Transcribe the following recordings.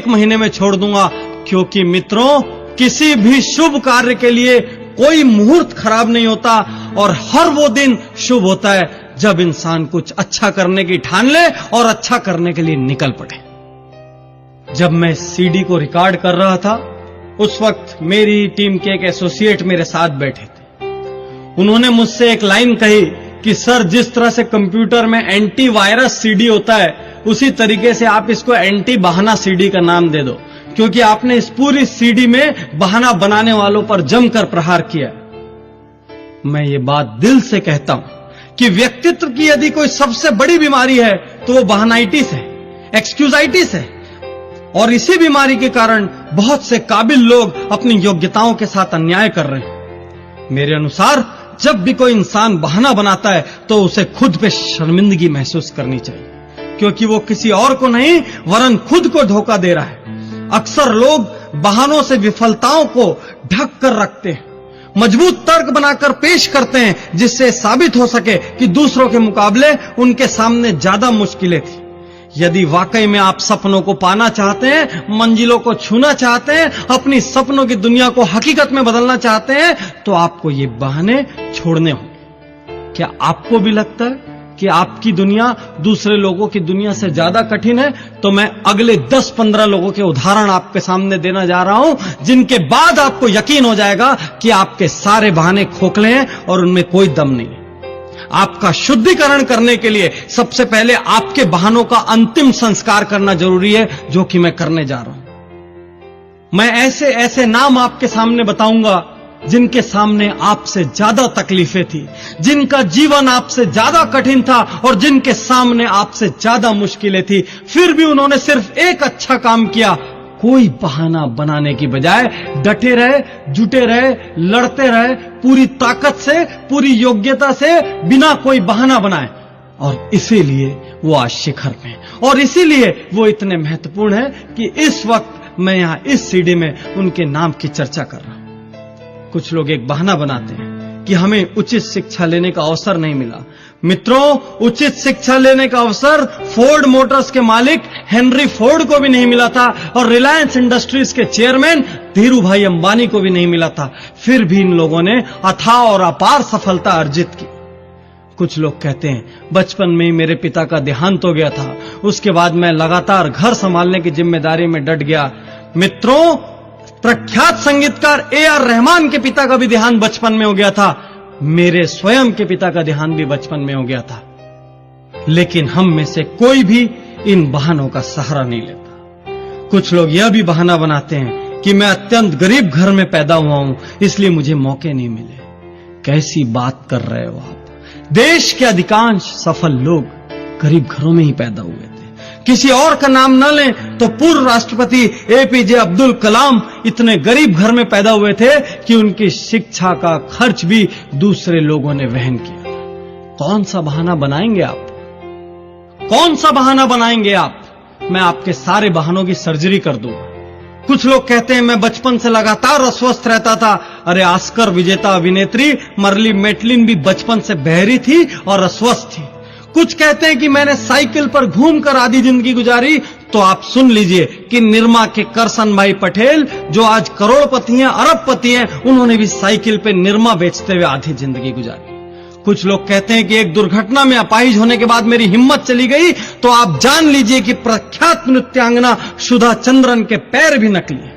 1 महीने में छोड़ दूंगा, क्योंकि मित्रों किसी भी शुभ कार्य के लिए कोई मुहूर्त खराब नहीं होता और हर वो दिन शुभ होता है जब इंसान कुछ अच्छा करने की ठान ले और अच्छा करने के लिए निकल पड़े। जब मैं सीडी को रिकॉर्ड कर रहा था, उस वक्त मेरी टीम के एक एसोसिएट मेरे साथ बैठे थे। उन्होंने मुझसे एक लाइन कही कि सर, जिस तरह से कंप्यूटर में एंटी वायरस सीडी होता है, उसी तरीके से आप इसको एंटी बहाना सीडी का नाम दे दो, क्योंकि आपने इस पूरी सीडी में बहाना बनाने वालों पर जमकर प्रहार किया। मैं ये बात दिल से कहता हूं कि व्यक्तित्व की यदि कोई सबसे बड़ी बीमारी है तो वो बहानाइटिस है, एक्सक्यूजाइटिस है। और इसी बीमारी के कारण बहुत से काबिल लोग अपनी योग्यताओं के साथ अन्याय कर रहे हैं। मेरे अनुसार जब भी कोई इंसान बहाना बनाता है तो उसे खुद पे शर्मिंदगी महसूस करनी चाहिए, क्योंकि वो किसी और को नहीं वरन खुद को धोखा दे रहा है। अक्सर लोग बहानों से विफलताओं को ढक कर रखते हैं, मजबूत तर्क बनाकर पेश करते हैं, जिससे साबित हो सके कि दूसरों के मुकाबले उनके सामने ज्यादा मुश्किलें थी। यदि वाकई में आप सपनों को पाना चाहते हैं, मंजिलों को छूना चाहते हैं, अपनी सपनों की दुनिया को हकीकत में बदलना चाहते हैं, तो आपको ये बहाने छोड़ने होंगे। क्या आपको भी लगता है कि आपकी दुनिया दूसरे लोगों की दुनिया से ज्यादा कठिन है? तो मैं अगले 10-15 लोगों के उदाहरण आपके सामने देना जा रहा हूं, जिनके बाद आपको यकीन हो जाएगा कि आपके सारे बहाने खोखले हैं और उनमें कोई दम नहीं है। आपका शुद्धिकरण करने के लिए सबसे पहले आपके बहानों का अंतिम संस्कार करना जरूरी है, जो कि मैं करने जा रहा हूं। मैं ऐसे ऐसे नाम आपके सामने बताऊंगा जिनके सामने आपसे ज्यादा तकलीफें थी, जिनका जीवन आपसे ज्यादा कठिन था और जिनके सामने आपसे ज्यादा मुश्किलें थी, फिर भी उन्होंने सिर्फ एक अच्छा काम किया। कोई बहाना बनाने की बजाय डटे रहे, जुटे रहे, लड़ते रहे, पूरी ताकत से, पूरी योग्यता से, बिना कोई बहाना बनाए। और इसीलिए वो आज शिखर में, और इसीलिए वो इतने महत्वपूर्ण है कि इस वक्त मैं यहां इस सीडी में उनके नाम की चर्चा कर रहा हूं। कुछ लोग एक बहाना बनाते हैं कि हमें उचित शिक्षा लेने का अवसर नहीं मिला। मित्रों, उचित शिक्षा लेने का अवसर फोर्ड मोटर्स के मालिक हेनरी फोर्ड को भी नहीं मिला था और रिलायंस इंडस्ट्रीज के चेयरमैन धीरू भाई अंबानी को भी नहीं मिला था। फिर भी इन लोगों ने अथाह और अपार सफलता अर्जित की। कुछ लोग कहते हैं बचपन में ही मेरे पिता का देहांत हो गया था, उसके बाद मैं लगातार घर संभालने की जिम्मेदारी में डट गया। मित्रों, प्रख्यात संगीतकार ए.आर. रहमान के पिता का भी देहांत बचपन में हो गया था। मेरे स्वयं के पिता का देहांत भी बचपन में हो गया था। लेकिन हम में से कोई भी इन बहानों का सहारा नहीं लेता। कुछ लोग यह भी बहाना बनाते हैं कि मैं अत्यंत गरीब घर में पैदा हुआ हूं, इसलिए मुझे मौके नहीं मिले। कैसी बात कर रहे हो आप? देश के अधिकांश सफल लोग गरीब घरों में ही पैदा हुए थे। किसी और का नाम न लें तो पूर्व राष्ट्रपति एपीजे अब्दुल कलाम इतने गरीब घर में पैदा हुए थे कि उनकी शिक्षा का खर्च भी दूसरे लोगों ने वहन किया। कौन सा बहाना बनाएंगे आप? कौन सा बहाना बनाएंगे आप? मैं आपके सारे बहानों की सर्जरी कर दूंगा। कुछ लोग कहते हैं मैं बचपन से लगातार अस्वस्थ रहता था। अरे, ऑस्कर विजेता अभिनेत्री मर्ली मेटलिन भी बचपन से बहरी थी और अस्वस्थ थी। कुछ कहते हैं कि मैंने साइकिल पर घूमकर आधी जिंदगी गुजारी। तो आप सुन लीजिए कि निरमा के करसन भाई पटेल, जो आज करोड़पति हैं, अरबपति हैं, उन्होंने भी साइकिल पे निरमा बेचते हुए आधी जिंदगी गुजारी। कुछ लोग कहते हैं कि एक दुर्घटना में अपाहिज होने के बाद मेरी हिम्मत चली गई। तो आप जान लीजिए कि प्रख्यात नृत्यांगना सुधा चंद्रन के पैर भी नकली हैं।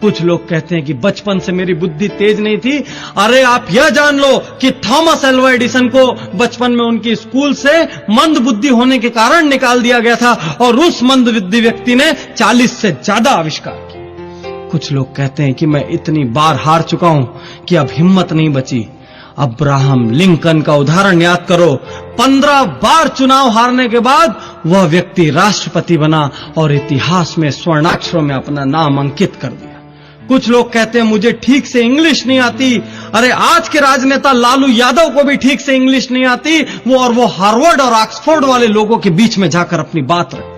कुछ लोग कहते हैं कि बचपन से मेरी बुद्धि तेज नहीं थी। अरे, आप यह जान लो कि थॉमस एल्वा एडिसन को बचपन में उनकी स्कूल से मंद बुद्धि होने के कारण निकाल दिया गया था और उस मंद बुद्धि व्यक्ति ने 40 से ज्यादा आविष्कार किए। कुछ लोग कहते हैं कि मैं इतनी बार हार चुका हूं कि अब हिम्मत नहीं बची। अब्राहम लिंकन का उदाहरण याद करो। 15 बार चुनाव हारने के बाद वह व्यक्ति राष्ट्रपति बना और इतिहास में स्वर्णाक्षरों में अपना नाम अंकित कर दिया। कुछ लोग कहते हैं मुझे ठीक से इंग्लिश नहीं आती। अरे, आज के राजनेता लालू यादव को भी ठीक से इंग्लिश नहीं आती। वो हार्वर्ड और ऑक्सफोर्ड वाले लोगों के बीच में जाकर अपनी बात रखते हैं।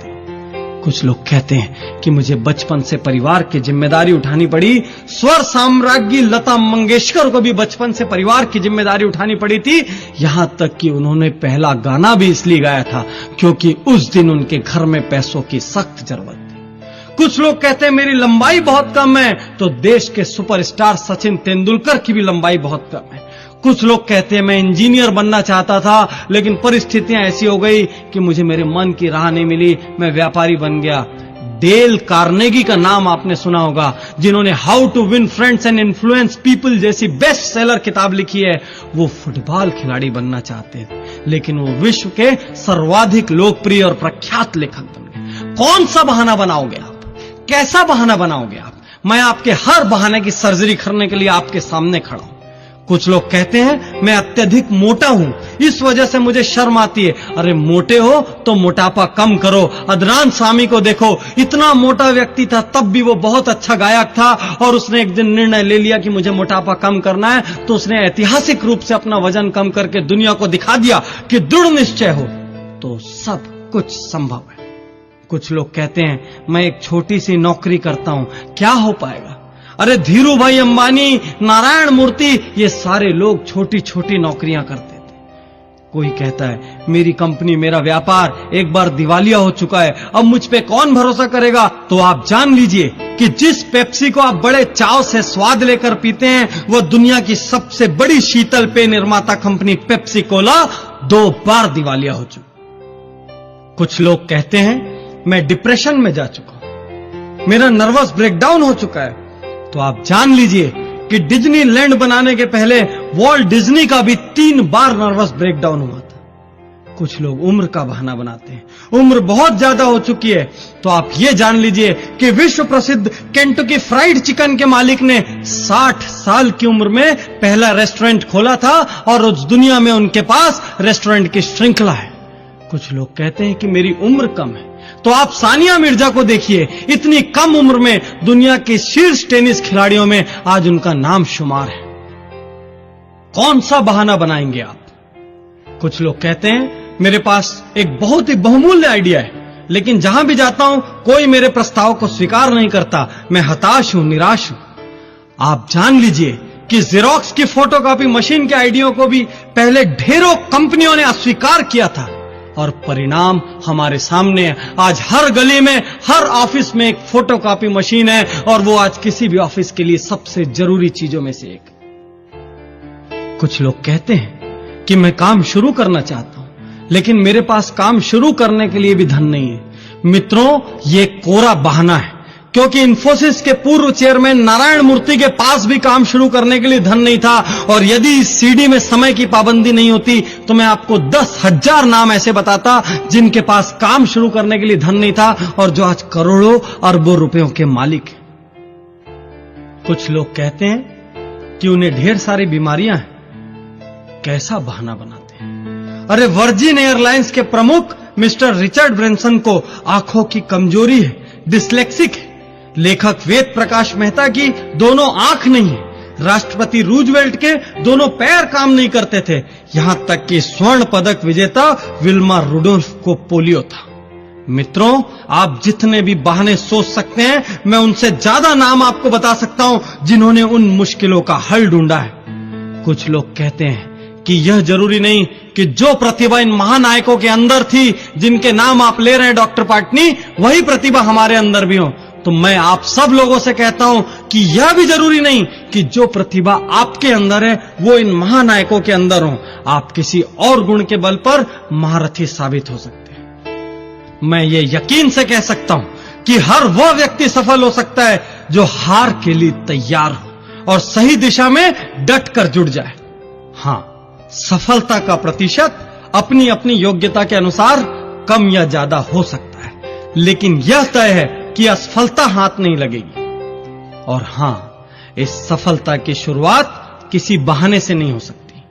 कुछ लोग कहते हैं कि मुझे बचपन से परिवार की जिम्मेदारी उठानी पड़ी। स्वर साम्राज्ञी लता मंगेशकर को भी बचपन से परिवार की जिम्मेदारी उठानी पड़ी थी। यहां तक कि उन्होंने पहला गाना भी इसलिए गाया था क्योंकि उस दिन उनके घर में पैसों की सख्त जरूरत थी। कुछ लोग कहते हैं मेरी लंबाई बहुत कम है, तो देश के सुपरस्टार सचिन तेंदुलकर की भी लंबाई बहुत कम है। कुछ लोग कहते हैं मैं इंजीनियर बनना चाहता था, लेकिन परिस्थितियां ऐसी हो गई कि मुझे मेरे मन की राह नहीं मिली, मैं व्यापारी बन गया। डेल कार्नेगी का नाम आपने सुना होगा, जिन्होंने how to win friends and influence people जैसी बेस्ट सेलर किताब लिखी है। वो फुटबॉल खिलाड़ी बनना चाहते थे, लेकिन वो विश्व के सर्वाधिक लोकप्रिय और प्रख्यात लेखक बन गए। कौन सा बहाना बनाओगे आप? कैसा बहाना बनाओगे आप? मैं आपके हर बहाने की सर्जरी करने के लिए आपके सामने खड़ा हूं। कुछ लोग कहते हैं मैं अत्यधिक मोटा हूं, इस वजह से मुझे शर्म आती है। अरे मोटे हो तो मोटापा कम करो। अदनान सामी को देखो, इतना मोटा व्यक्ति था, तब भी वो बहुत अच्छा गायक था, और उसने एक दिन निर्णय ले लिया कि मुझे मोटापा कम करना है, तो उसने ऐतिहासिक रूप से अपना वजन कम करके दुनिया को दिखा दिया कि दृढ़ निश्चय हो तो सब कुछ संभव है। कुछ लोग कहते हैं मैं एक छोटी सी नौकरी करता हूं, क्या हो पाएगा? अरे धीरू भाई अंबानी, नारायण मूर्ति, ये सारे लोग छोटी छोटी नौकरियां करते थे। कोई कहता है मेरी कंपनी, मेरा व्यापार एक बार दिवालिया हो चुका है, अब मुझ पे कौन भरोसा करेगा? तो आप जान लीजिए कि जिस पेप्सी को आप बड़े चाव से स्वाद लेकर पीते हैं, वह दुनिया की सबसे बड़ी शीतल पेय निर्माता कंपनी पेप्सी कोला 2 बार दिवालिया हो चुकी। कुछ लोग कहते हैं मैं डिप्रेशन में जा चुका हूं, मेरा नर्वस ब्रेकडाउन हो चुका है। तो आप जान लीजिए कि डिज्नीलैंड बनाने के पहले वॉल्ट डिज्नी का भी 3 बार नर्वस ब्रेकडाउन हुआ था। कुछ लोग उम्र का बहाना बनाते हैं, उम्र बहुत ज्यादा हो चुकी है। तो आप ये जान लीजिए कि विश्व प्रसिद्ध केंटकी फ्राइड चिकन के मालिक ने 60 साल की उम्र में पहला रेस्टोरेंट खोला था, और उस दुनिया में उनके पास रेस्टोरेंट की श्रृंखला है। कुछ लोग कहते हैं कि मेरी उम्र कम है, तो आप सानिया मिर्जा को देखिए, इतनी कम उम्र में दुनिया के शीर्ष टेनिस खिलाड़ियों में आज उनका नाम शुमार है। कौन सा बहाना बनाएंगे आप? कुछ लोग कहते हैं मेरे पास एक बहुत ही बहुमूल्य आइडिया है, लेकिन जहां भी जाता हूं कोई मेरे प्रस्ताव को स्वीकार नहीं करता, मैं हताश हूं, निराश हूं। आप जान लीजिए कि जेरोक्स की फोटोकॉपी मशीन के आइडिया को भी पहले ढेरों कंपनियों ने अस्वीकार किया था, और परिणाम हमारे सामने है। आज हर गली में, हर ऑफिस में एक फोटोकॉपी मशीन है, और वो आज किसी भी ऑफिस के लिए सबसे जरूरी चीजों में से एक। कुछ लोग कहते हैं कि मैं काम शुरू करना चाहता हूं, लेकिन मेरे पास काम शुरू करने के लिए भी धन नहीं है। मित्रों, ये कोरा बहाना है, क्योंकि इंफोसिस के पूर्व चेयरमैन नारायण मूर्ति के पास भी काम शुरू करने के लिए धन नहीं था। और यदि इस सीडी में समय की पाबंदी नहीं होती तो मैं आपको 10,000 नाम ऐसे बताता जिनके पास काम शुरू करने के लिए धन नहीं था, और जो आज करोड़ों अरबों रुपयों के मालिक हैं। कुछ लोग कहते हैं कि उन्हें ढेर सारी बीमारियां हैं। कैसा बहाना बनाते हैं? अरे वर्जिन एयरलाइंस के प्रमुख मिस्टर रिचर्ड ब्रेंसन को आंखों की कमजोरी है, डिस्लेक्सिक है। लेखक वेद प्रकाश मेहता की दोनों आंख नहीं है। राष्ट्रपति रूजवेल्ट के दोनों पैर काम नहीं करते थे। यहां तक कि स्वर्ण पदक विजेता विल्मा रुडोल्फ को पोलियो था। मित्रों, आप जितने भी बहाने सोच सकते हैं, मैं उनसे ज्यादा नाम आपको बता सकता हूं जिन्होंने उन मुश्किलों का हल ढूंढा है। कुछ लोग कहते हैं कि यह जरूरी नहीं कि जो प्रतिभा इन महानायकों के अंदर थी, जिनके नाम आप ले रहे हैं डॉक्टर पाटनी, वही प्रतिभा हमारे अंदर भी हो। तो मैं आप सब लोगों से कहता हूं कि यह भी जरूरी नहीं कि जो प्रतिभा आपके अंदर है वो इन महानायकों के अंदर हो। आप किसी और गुण के बल पर महारथी साबित हो सकते हैं। मैं ये यकीन से कह सकता हूं कि हर वह व्यक्ति सफल हो सकता है जो हार के लिए तैयार हो और सही दिशा में डट कर जुड़ जाए। हां, सफलता का प्रतिशत अपनी अपनी योग्यता के अनुसार कम या ज्यादा हो सकता है, लेकिन यह तय है कि असफलता हाथ नहीं लगेगी। और हां, इस सफलता की शुरुआत किसी बहाने से नहीं हो सकती,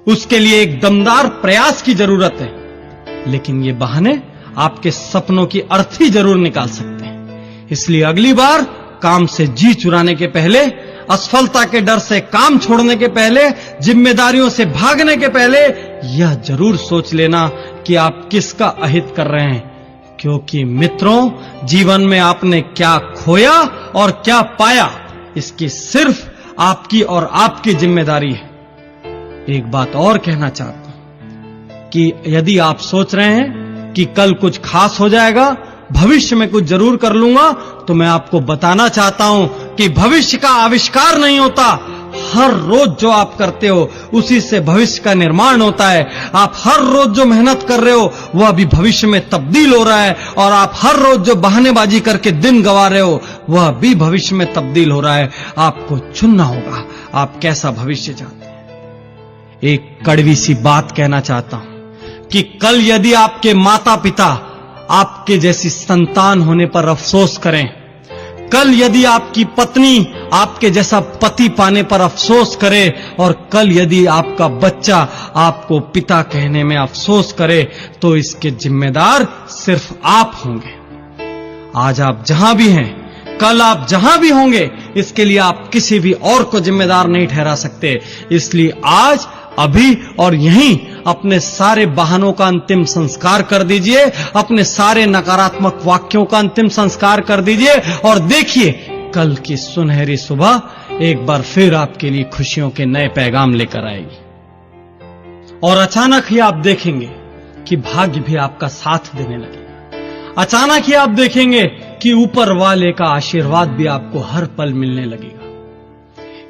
उसके लिए एक दमदार प्रयास की जरूरत है। लेकिन ये बहाने आपके सपनों की अर्थी जरूर निकाल सकते हैं। इसलिए अगली बार काम से जी चुराने के पहले, असफलता के डर से काम छोड़ने के पहले, जिम्मेदारियों से भागने के पहले यह जरूर सोच लेना कि आप किसका अहित कर रहे हैं। क्योंकि मित्रों, जीवन में आपने क्या खोया और क्या पाया, इसकी सिर्फ आपकी और आपकी जिम्मेदारी है। एक बात और कहना चाहता हूं कि यदि आप सोच रहे हैं कि कल कुछ खास हो जाएगा, भविष्य में कुछ जरूर कर लूंगा, तो मैं आपको बताना चाहता हूं कि भविष्य का आविष्कार नहीं होता। हर रोज जो आप करते हो उसी से भविष्य का निर्माण होता है। आप हर रोज जो मेहनत कर रहे हो वह अभी भविष्य में तब्दील हो रहा है, और आप हर रोज जो बहानेबाजी करके दिन गंवा रहे हो वह भी भविष्य में तब्दील हो रहा है। आपको चुनना होगा आप कैसा भविष्य चाहते हैं। एक कड़वी सी बात कहना चाहता हूं कि कल यदि आपके माता पिता आपके जैसी संतान होने पर अफसोस करें, कल यदि आपकी पत्नी आपके जैसा पति पाने पर अफसोस करे, और कल यदि आपका बच्चा आपको पिता कहने में अफसोस करे, तो इसके जिम्मेदार सिर्फ आप होंगे। आज आप जहां भी हैं, कल आप जहां भी होंगे, इसके लिए आप किसी भी और को जिम्मेदार नहीं ठहरा सकते। इसलिए आज, अभी और यहीं अपने सारे बहानों का अंतिम संस्कार कर दीजिए, अपने सारे नकारात्मक वाक्यों का अंतिम संस्कार कर दीजिए, और देखिए कल की सुनहरी सुबह एक बार फिर आपके लिए खुशियों के नए पैगाम लेकर आएगी। और अचानक ही आप देखेंगे कि भाग्य भी आपका साथ देने लगेगा। अचानक ही आप देखेंगे कि ऊपर वाले का आशीर्वाद भी आपको हर पल मिलने लगेगा।